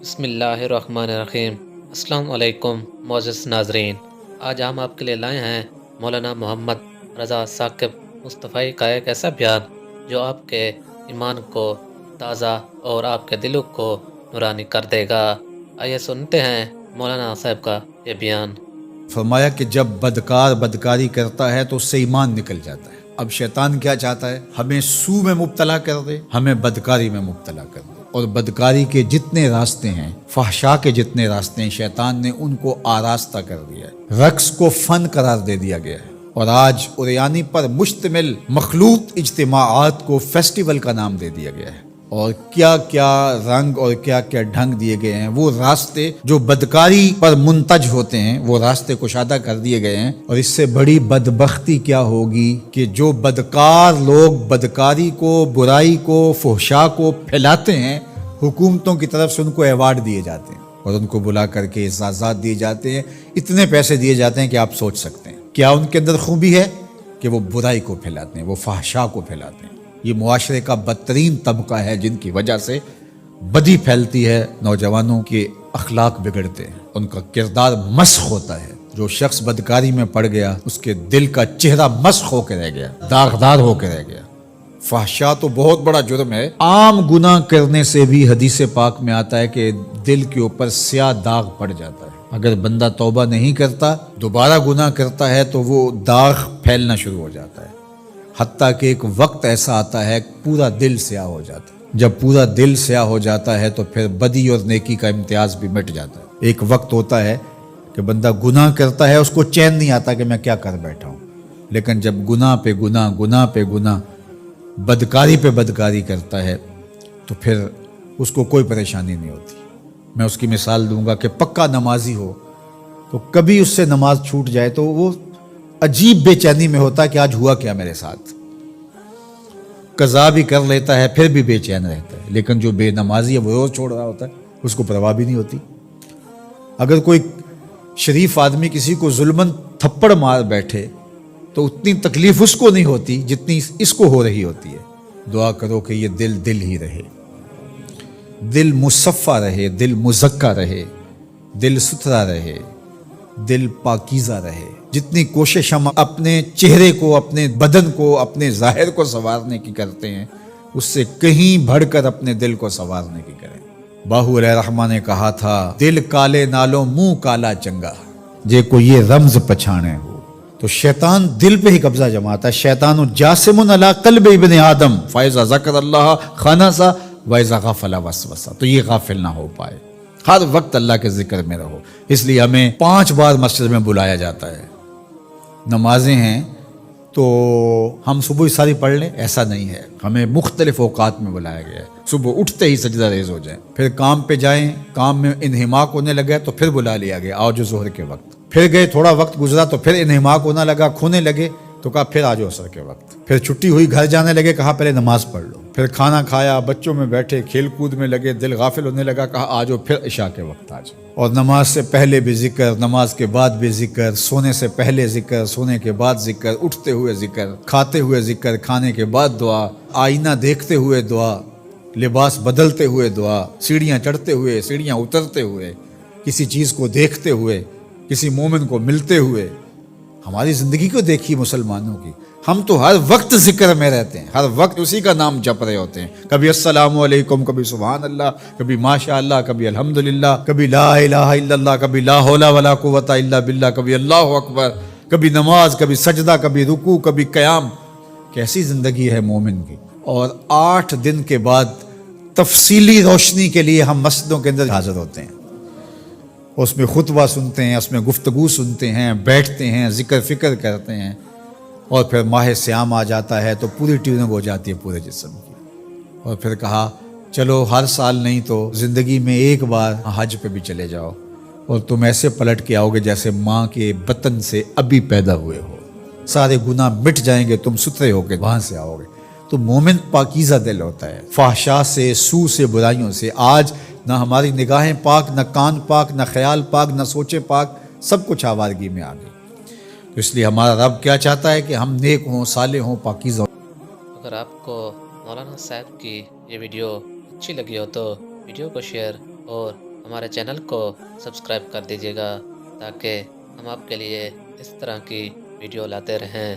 بسم اللہ الرحمن الرحیم۔ السلام علیکم معزز ناظرین، آج ہم آپ کے لیے لائے ہیں مولانا محمد رضا ثاقب مصطفی کا ایک ایسا بیان جو آپ کے ایمان کو تازہ اور آپ کے دلوں کو نورانی کر دے گا۔ آئیے سنتے ہیں مولانا صاحب کا یہ بیان۔ فرمایا کہ جب بدکار بدکاری کرتا ہے تو اس سے ایمان نکل جاتا ہے۔ اب شیطان کیا چاہتا ہے؟ ہمیں سو میں مبتلا کر دے، ہمیں بدکاری میں مبتلا کر دے، اور بدکاری کے جتنے راستے ہیں، فحشاء کے جتنے راستے ہیں، شیطان نے ان کو آراستہ کر دیا ہے، رقص کو فن قرار دے دیا گیا ہے، اور آج عریانی پر مشتمل مخلوط اجتماعات کو فیسٹیول کا نام دے دیا گیا ہے، اور کیا کیا رنگ اور کیا کیا ڈھنگ دیے گئے ہیں۔ وہ راستے جو بدکاری پر منتج ہوتے ہیں وہ راستے کشادہ کر دیے گئے ہیں، اور اس سے بڑی بدبختی کیا ہوگی کہ جو بدکار لوگ بدکاری کو، برائی کو، فحشاء کو پھیلاتے ہیں، حکومتوں کی طرف سے ان کو ایوارڈ دیے جاتے ہیں اور ان کو بلا کر کے اعزازات دیے جاتے ہیں، اتنے پیسے دیے جاتے ہیں کہ آپ سوچ سکتے ہیں کیا ان کے اندر خوبی ہے کہ وہ برائی کو پھیلاتے ہیں، وہ فحشاء کو پھیلاتے ہیں۔ یہ معاشرے کا بدترین طبقہ ہے جن کی وجہ سے بدی پھیلتی ہے، نوجوانوں کے اخلاق بگڑتے ہیں، ان کا کردار مسخ ہوتا ہے۔ جو شخص بدکاری میں پڑ گیا اس کے دل کا چہرہ مسخ ہو کے رہ گیا، داغدار ہو کے رہ گیا۔ فحشاء تو بہت بڑا جرم ہے، عام گناہ کرنے سے بھی حدیث پاک میں آتا ہے کہ دل کے اوپر سیاہ داغ پڑ جاتا ہے۔ اگر بندہ توبہ نہیں کرتا، دوبارہ گناہ کرتا ہے تو وہ داغ پھیلنا شروع ہو جاتا ہے، حتیٰ کہ ایک وقت ایسا آتا ہے پورا دل سیاہ ہو جاتا ہے۔ جب پورا دل سیاہ ہو جاتا ہے تو پھر بدی اور نیکی کا امتیاز بھی مٹ جاتا ہے۔ ایک وقت ہوتا ہے کہ بندہ گناہ کرتا ہے، اس کو چین نہیں آتا کہ میں کیا کر بیٹھا ہوں، لیکن جب گناہ پہ گناہ، گناہ پہ گناہ، بدکاری پہ بدکاری کرتا ہے تو پھر اس کو کوئی پریشانی نہیں ہوتی۔ میں اس کی مثال دوں گا کہ پکا نمازی ہو تو کبھی اس سے نماز چھوٹ جائے تو وہ عجیب بے چینی میں ہوتا ہے کہ آج ہوا کیا میرے ساتھ، قضا بھی کر لیتا ہے پھر بھی بے چین رہتا ہے۔ لیکن جو بے نمازی ہے وہ روز چھوڑ رہا ہوتا ہے، اس کو پرواہ بھی نہیں ہوتی۔ اگر کوئی شریف آدمی کسی کو ظلمن تھپڑ مار بیٹھے تو اتنی تکلیف اس کو نہیں ہوتی جتنی اس کو ہو رہی ہوتی ہے۔ دعا کرو کہ یہ دل دل ہی رہے، دل مصفہ رہے، دل مزکہ رہے، دل ستھرا رہے، دل پاکیزہ رہے۔ جتنی کوشش ہم اپنے چہرے کو، اپنے بدن کو، اپنے ظاہر کو سنوارنے کی کرتے ہیں، اس سے کہیں بڑھ کر اپنے دل کو سنوارنے کی کریں۔ باہو علیہ الرحمہ نے کہا تھا، دل کالے نالوں منہ کالا چنگا، جے کو یہ رمز پچھانے ہو۔ تو شیطان دل پہ ہی قبضہ جماتا ہے۔ شیطان جاسم علی قلب ابن آدم فاذا ذکر اللہ خنسا واذا غفل وسوسہ، تو یہ غافل نہ ہو پائے، ہر وقت اللہ کے ذکر میں رہو۔ اس لیے ہمیں 5 بار مسجد میں بلایا جاتا ہے۔ نمازیں ہیں تو ہم صبح ساری پڑھ لیں ایسا نہیں ہے، ہمیں مختلف اوقات میں بلایا گیا ہے۔ صبح اٹھتے ہی سجدہ ریز ہو جائیں، پھر کام پہ جائیں، کام میں انہماک ہونے لگا تو پھر بلا لیا گیا، آؤ جو ظہر کے وقت، پھر گئے تھوڑا وقت گزرا تو پھر انہماک ہونے لگا، کھونے لگے تو کہا پھر آجو عصر کے وقت، پھر چھٹی ہوئی گھر جانے لگے، کہا پہلے نماز پڑھ لو، پھر کھانا کھایا، بچوں میں بیٹھے کھیل کود میں لگے، دل غافل ہونے لگا، کہا آجو پھر عشاء کے وقت آجو۔ اور نماز سے پہلے بھی ذکر، نماز کے بعد بھی ذکر، سونے سے پہلے ذکر، سونے کے بعد ذکر، اٹھتے ہوئے ذکر، کھاتے ہوئے ذکر، کھانے کے بعد دعا، آئینہ دیکھتے ہوئے دعا، لباس بدلتے ہوئے دعا، سیڑھیاں چڑھتے ہوئے، سیڑھیاں اترتے ہوئے، کسی چیز کو دیکھتے ہوئے، کسی مومن کو ملتے ہوئے۔ ہماری زندگی کو دیکھیے مسلمانوں کی، ہم تو ہر وقت ذکر میں رہتے ہیں، ہر وقت اسی کا نام جپ رہے ہوتے ہیں، کبھی السلام علیکم، کبھی سبحان اللہ، کبھی ماشاء اللہ، کبھی الحمدللہ، کبھی لا الہ الا اللہ، کبھی لا حول ولا قوت الا باللہ، کبھی اللہ اکبر، کبھی نماز، کبھی سجدہ، کبھی رکوع، کبھی قیام۔ کیسی زندگی ہے مومن کی۔ اور 8 دن کے بعد تفصیلی روشنی کے لیے ہم مسجدوں کے اندر حاضر ہوتے ہیں، اس میں خطبہ سنتے ہیں، اس میں گفتگو سنتے ہیں، بیٹھتے ہیں، ذکر فکر کرتے ہیں، اور پھر ماہ سیام آ جاتا ہے تو پوری ٹیوننگ ہو جاتی ہے پورے جسم کی۔ اور پھر کہا چلو ہر سال نہیں تو زندگی میں ایک بار حج پہ بھی چلے جاؤ، اور تم ایسے پلٹ کے آؤ گے جیسے ماں کے بطن سے ابھی پیدا ہوئے ہو، سارے گناہ مٹ جائیں گے، تم ستھرے ہو کے وہاں سے آؤ گے۔ تو مومن پاکیزہ دل ہوتا ہے، فحشاء سے، سو سے، برائیوں سے۔ آج نہ ہماری نگاہیں پاک، نہ کان پاک، نہ خیال پاک، نہ سوچیں پاک، سب کچھ آوارگی میں آ گئی۔ تو اس لیے ہمارا رب کیا چاہتا ہے کہ ہم نیک ہوں، صالح ہوں، پاکیزہ ہوں۔ اگر آپ کو مولانا صاحب کی یہ ویڈیو اچھی لگی ہو تو ویڈیو کو شیئر اور ہمارے چینل کو سبسکرائب کر دیجیے گا تاکہ ہم آپ کے لیے اس طرح کی ویڈیو لاتے رہیں۔